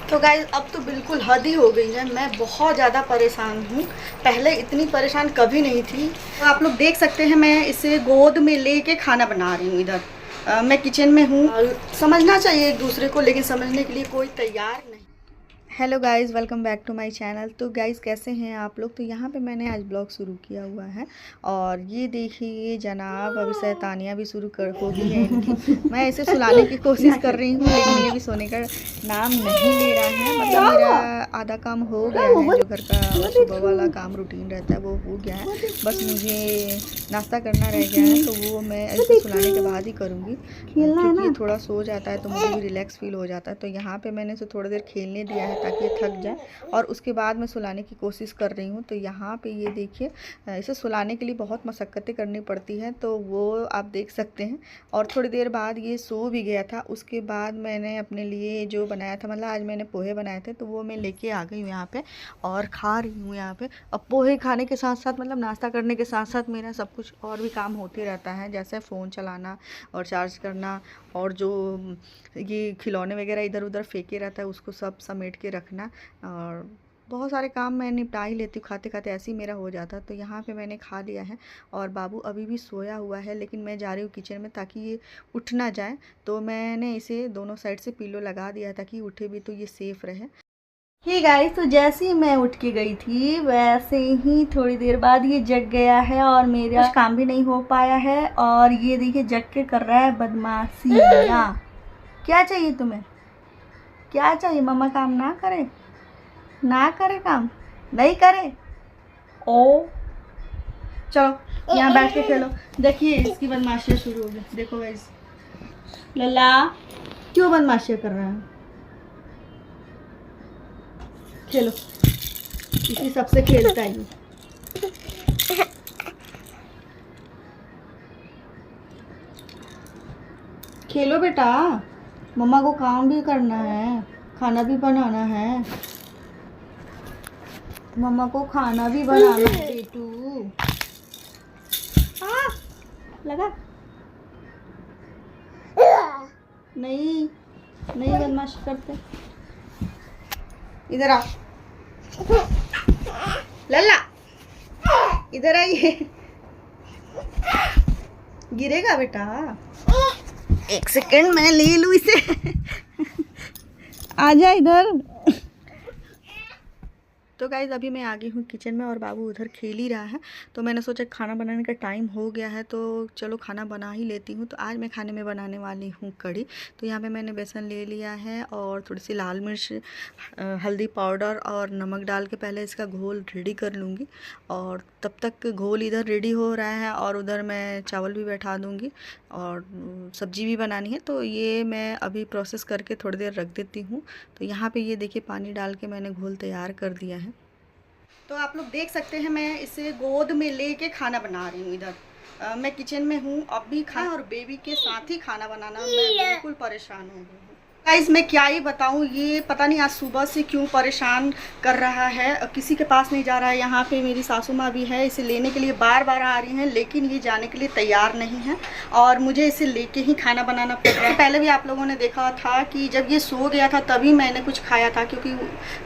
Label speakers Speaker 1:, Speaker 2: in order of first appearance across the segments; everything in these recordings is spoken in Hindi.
Speaker 1: तो गाइस अब तो बिल्कुल हद ही हो गई है। मैं बहुत ज़्यादा परेशान हूँ। पहले इतनी परेशान कभी नहीं थी। तो आप लोग देख सकते हैं मैं इसे गोद में लेके खाना बना रही हूँ। इधर मैं किचन में हूँ। समझना चाहिए एक दूसरे को, लेकिन समझने के लिए कोई तैयार नहीं। Hello guys, welcome back to my channel. तो गाइस कैसे हैं आप लोग। तो यहाँ पे मैंने आज ब्लॉग शुरू किया हुआ है और ये देखिए जनाब अभी शैतानियाँ भी शुरू हो गई है इनकी। मैं इसे सुलाने की कोशिश कर रही हूँ लेकिन ये भी सोने का नाम नहीं ले रहा है। मतलब मेरा आधा काम हो गया है, जो घर का सुबह वाला काम रूटीन रहता है वो हो गया है। बस मुझे नाश्ता करना रह गया है, तो वो मैं इसे सुलाने के बाद ही करूँगी, क्योंकि ये थोड़ा सो जाता है तो मुझे भी रिलैक्स फील हो जाता है। तो यहाँ पे मैंने इसे थोड़ी देर खेलने दिया है ताकि ये थक जाए, और उसके बाद मैं सुलाने की कोशिश कर रही हूँ। तो यहाँ पे ये देखिए, इसे सुलाने के लिए बहुत मशक्क़तें करनी पड़ती हैं, तो वो आप देख सकते हैं। और थोड़ी देर बाद ये सो भी गया था। उसके बाद मैंने अपने लिए जो बनाया था, मतलब आज मैंने पोहे बनाए थे, तो वो मैं लेके आ गई हूँ यहाँ पे और खा रही हूँ यहाँ पे। अब पोहे खाने के साथ साथ, मतलब नाश्ता करने के साथ साथ मेरा सब कुछ और भी काम होते रहता है, जैसे फ़ोन चलाना और चार्ज करना, और जो ये खिलौने वगैरह इधर उधर फेंके रहता है उसको सब समेट के रखना, और बहुत सारे काम मैं निपटा ही लेती हूँ। खाते खाते ऐसे ही मेरा हो जाता है। तो यहाँ पे मैंने खा लिया है और बाबू अभी भी सोया हुआ है, लेकिन मैं जा रही हूँ किचन में ताकि ये उठ ना जाए। तो मैंने इसे दोनों साइड से पिलो लगा दिया ताकि उठे भी तो ये सेफ़ रहे। ही गाइस, तो जैसे ही मैं उठ के गई थी वैसे ही थोड़ी देर बाद ये जग गया है और मेरा कुछ काम भी नहीं हो पाया है। और ये देखिए जग के कर रहा है बदमाशियाँ। क्या चाहिए तुम्हें, क्या चाहिए? मम्मा काम ना करे, ना करे, काम नहीं करे। ओ चलो यहाँ बैठ के खेलो। देखिए इसकी बदमाशियाँ शुरू हो गई। देखो गाइस, लल्ला क्यों बदमाशियाँ कर रहा है। खेलो, इसी सबसे खेलता है ये। खेलो बेटा, मम्मा को काम भी करना है, खाना भी बनाना है, मम्मा को खाना भी बनाना है बेटू। लगा नहीं, नहीं बदमाशी करते। इधर आ लल्ला, इधर आइए। गिरेगा बेटा, एक सेकंड मैं ले लूँ इसे। आजा इधर। तो गाइज़ अभी मैं आ गई हूँ किचन में और बाबू उधर खेल ही रहा है। तो मैंने सोचा खाना बनाने का टाइम हो गया है तो चलो खाना बना ही लेती हूँ। तो आज मैं खाने में बनाने वाली हूँ कढ़ी। तो यहाँ पे मैंने बेसन ले लिया है और थोड़ी सी लाल मिर्च, हल्दी पाउडर और नमक डाल के पहले इसका घोल रेडी कर लूँगी। और तब तक घोल इधर रेडी हो रहा है और उधर मैं चावल भी बैठा दूँगी और सब्ज़ी भी बनानी है। तो ये मैं अभी प्रोसेस करके थोड़ी देर रख देती हूँ। तो यहाँ पे ये देखिए पानी डाल के मैंने घोल तैयार कर दिया है। तो आप लोग देख सकते हैं मैं इसे गोद में लेके खाना बना रही हूँ। इधर मैं किचन में हूँ। अब भी खाना और बेबी के साथ ही खाना बनाना, मैं बिल्कुल परेशान हो गई हूँ गाइस। मैं क्या ही बताऊँ, ये पता नहीं आज सुबह से क्यों परेशान कर रहा है, किसी के पास नहीं जा रहा है। यहाँ पे मेरी सासू माँ भी है, इसे लेने के लिए बार बार आ रही हैं, लेकिन ये जाने के लिए तैयार नहीं है और मुझे इसे लेके ही खाना बनाना पड़ रहा है। पहले भी आप लोगों ने देखा था कि जब ये सो गया था तभी मैंने कुछ खाया था, क्योंकि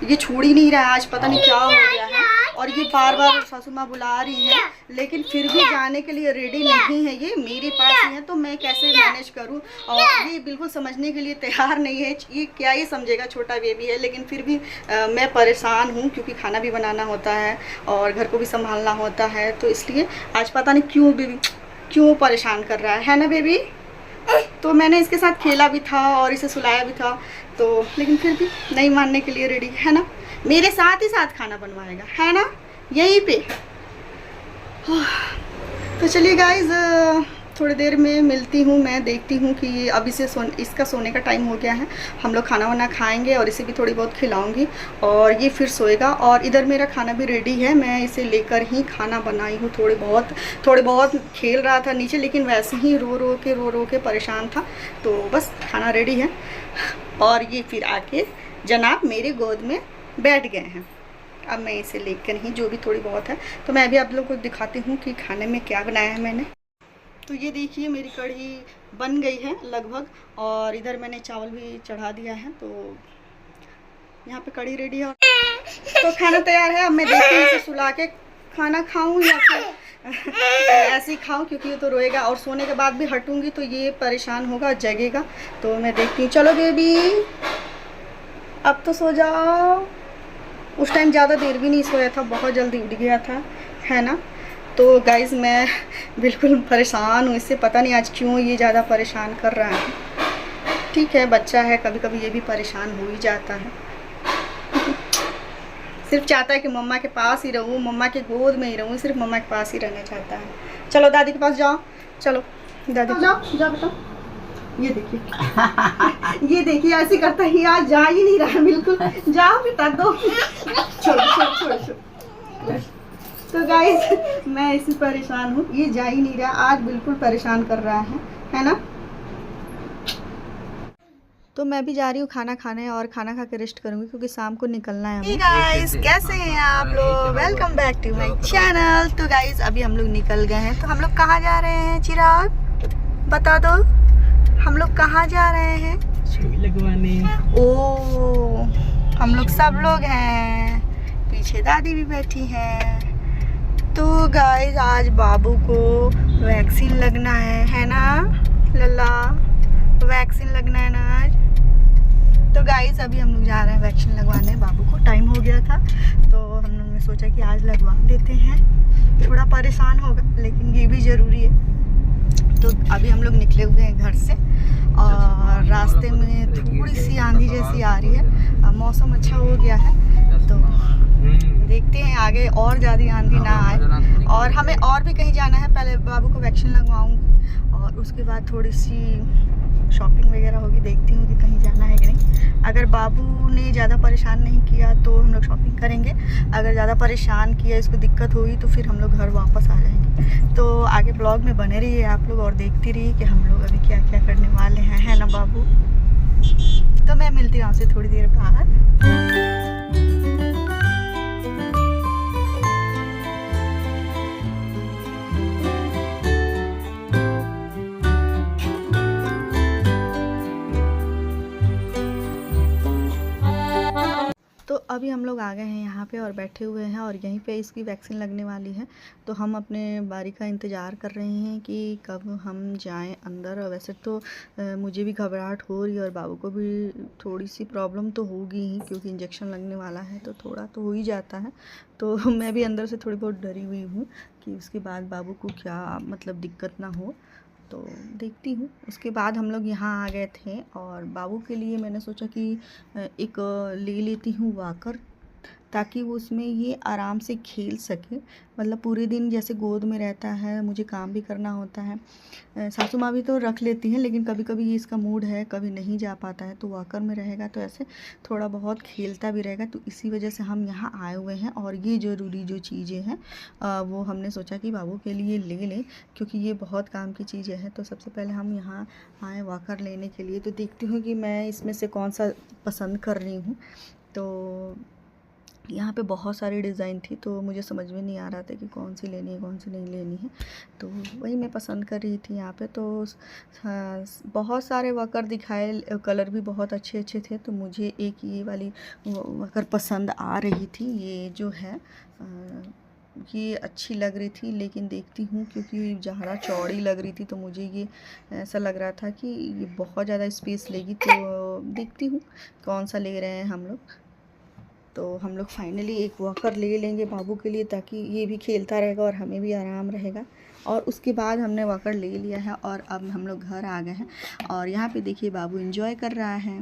Speaker 1: ये छोड़ ही नहीं रहा है। आज पता नहीं क्या हो गया है और ये बार बार सासू माँ बुला रही हैं, लेकिन फिर भी जाने के लिए रेडी नहीं है। ये मेरे पास ही है तो मैं कैसे मैनेज करूँ, और ये बिल्कुल समझने के लिए तैयार नहीं है। ये क्या ही समझेगा, छोटा बेबी है, लेकिन फिर भी मैं परेशान हूँ क्योंकि खाना भी बनाना होता है और घर को भी संभालना होता है। तो इसलिए आज पता नहीं क्यों बेबी क्यों परेशान कर रहा है ना बेबी। तो मैंने इसके साथ खेला भी था और इसे सुलाया भी था, तो लेकिन फिर भी नहीं मानने के लिए रेडी है ना। मेरे साथ ही साथ खाना बनवाएगा है ना, यहीं पे। तो चलिए गाइज, थोड़ी देर में मिलती हूँ। मैं देखती हूँ कि अब इसे इसका सोने का टाइम हो गया है। हम लोग खाना वाना खाएंगे और इसे भी थोड़ी बहुत खिलाऊंगी और ये फिर सोएगा। और इधर मेरा खाना भी रेडी है, मैं इसे लेकर ही खाना बनाई हूँ। थोड़े बहुत खेल रहा था नीचे, लेकिन वैसे ही रो रो के परेशान था। तो बस खाना रेडी है और ये फिर आके जनाब मेरे गोद में बैठ गए हैं। अब मैं इसे लेकर ही जो भी थोड़ी बहुत है, तो मैं भी आप लोगों को दिखाती हूँ कि खाने में क्या बनाया है मैंने। तो ये देखिए मेरी कढ़ी बन गई है लगभग, और इधर मैंने चावल भी चढ़ा दिया है। तो यहाँ पे कढ़ी रेडी है तो खाना तैयार है। अब मैं देखती हूँ इसे सुला के खाना खाऊं या फिर ऐसे ही खाऊं, क्योंकि ये तो रोएगा और सोने के बाद भी हटूंगी तो ये परेशान होगा, जगेगा। तो मैं देखती हूँ। चलो बेबी अब तो सो जाओ। उस टाइम ज़्यादा देर भी नहीं सोया था, बहुत जल्दी उठ गया था, है ना। तो गाइज़ मैं बिल्कुल परेशान हूँ इससे, पता नहीं आज क्यों ये ज़्यादा परेशान कर रहा है। ठीक है, बच्चा है, कभी कभी ये भी परेशान हो ही जाता है। सिर्फ चाहता है कि मम्मा के पास ही रहूँ, मम्मा के गोद में ही रहूँ, सिर्फ मम्मा के पास ही रहना चाहता है। चलो दादी के पास जाओ, चलो दादी जाओ जाओ बेटा। ये देखिए ये देखिए ऐसे करता है, आज जा ही नहीं रहा बिल्कुल। जाओ बेटा दो। छोड़ो छोड़ो छोड़ो छोड़ो। तो गाइस मैं इससे परेशान हूँ, ये जा ही नहीं रहा, आज बिल्कुल परेशान कर रहा है ना। तो मैं भी जा रही हूँ खाना खाने और खाना खा के रेस्ट करूँगी क्योंकि शाम को निकलना है हमें। गाइस कैसे हैं आप लोग, welcome back to my channel. तो गाइस अभी हम लोग निकल गए हैं। तो हम लोग कहाँ जा रहे हैं चिराग, बता दो हम लोग कहाँ जा रहे हैं? लगवाने। ओ हम लोग सब लोग हैं, पीछे दादी भी बैठी है। तो गाइस आज बाबू को वैक्सीन लगना है ना लल्ला, वैक्सीन लगना है ना आज। तो गाइस अभी हम लोग जा रहे हैं वैक्सीन लगवाने बाबू को, टाइम हो गया था तो हम लोग ने सोचा कि आज लगवा देते हैं। थोड़ा परेशान होगा लेकिन ये भी ज़रूरी है। तो अभी हम लोग निकले हुए हैं घर से और रास्ते में थोड़ी सी आंधी जैसी आ रही है, मौसम अच्छा हो गया है तो देखते हैं आगे और ज़्यादा आंधी ना आए। और हमें और भी कहीं जाना है, पहले बाबू को वैक्सीन लगवाऊंगी और उसके बाद थोड़ी सी शॉपिंग वगैरह होगी, देखती हूँ कि कहीं जाना है कि नहीं। अगर बाबू ने ज़्यादा परेशान नहीं किया तो हम लोग शॉपिंग करेंगे, अगर ज़्यादा परेशान किया, इसको दिक्कत हुई तो फिर हम लोग घर वापस आ जाएंगे। तो आगे ब्लॉग में बने रहिए आप लोग और देखती रहिए कि हम लोग अभी क्या क्या करने वाले हैं, है ना बाबू। तो मैं मिलती हूँ आपसे थोड़ी देर बाद। तो अभी हम लोग आ गए हैं यहाँ पे और बैठे हुए हैं और यहीं पे इसकी वैक्सीन लगने वाली है। तो हम अपने बारी का इंतज़ार कर रहे हैं कि कब हम जाएं अंदर। वैसे तो मुझे भी घबराहट हो रही है और बाबू को भी थोड़ी सी प्रॉब्लम तो होगी ही, क्योंकि इंजेक्शन लगने वाला है तो थोड़ा तो हो ही जाता है। तो मैं भी अंदर से थोड़ी बहुत डरी हुई हूँ कि उसके बाद बाबू को क्या मतलब दिक्कत ना हो। तो देखती हूँ। उसके बाद हम लोग यहाँ आ गए थे और बाबू के लिए मैंने सोचा कि एक ले लेती हूँ वॉकर, ताकि वो उसमें ये आराम से खेल सके। मतलब पूरे दिन जैसे गोद में रहता है, मुझे काम भी करना होता है। सासू माँ भी तो रख लेती हैं लेकिन कभी कभी ये इसका मूड है, कभी नहीं जा पाता है, तो वॉकर में रहेगा तो ऐसे थोड़ा बहुत खेलता भी रहेगा। तो इसी वजह से हम यहाँ आए हुए हैं और ये ज़रूरी जो चीज़ें हैं वो हमने सोचा कि बाबू के लिए ले लें, क्योंकि ये बहुत काम की चीज़ें हैं। तो सबसे पहले हम यहाँ आए वॉकर लेने के लिए। तो देखती हूँ कि मैं इसमें से कौन सा पसंद कर रही हूँ। तो यहाँ पे बहुत सारी डिज़ाइन थी तो मुझे समझ में नहीं आ रहा था कि कौन सी लेनी है कौन सी नहीं लेनी है, तो वही मैं पसंद कर रही थी यहाँ पे। तो बहुत सारे वॉकर दिखाए, कलर भी बहुत अच्छे अच्छे थे। तो मुझे एक ये वाली वॉकर पसंद आ रही थी, ये जो है ये अच्छी लग रही थी। लेकिन देखती हूँ क्योंकि ज़्यादा चौड़ी लग रही थी तो मुझे ये ऐसा लग रहा था कि ये बहुत ज़्यादा स्पेस लेगी। तो देखती हूँ कौन सा ले रहे हैं हम लोग। तो हम लोग फाइनली एक वॉकर ले लेंगे बाबू के लिए, ताकि ये भी खेलता रहेगा और हमें भी आराम रहेगा। और उसके बाद हमने वॉकर ले लिया है और अब हम लोग घर आ गए हैं और यहाँ पे देखिए बाबू एंजॉय कर रहा है।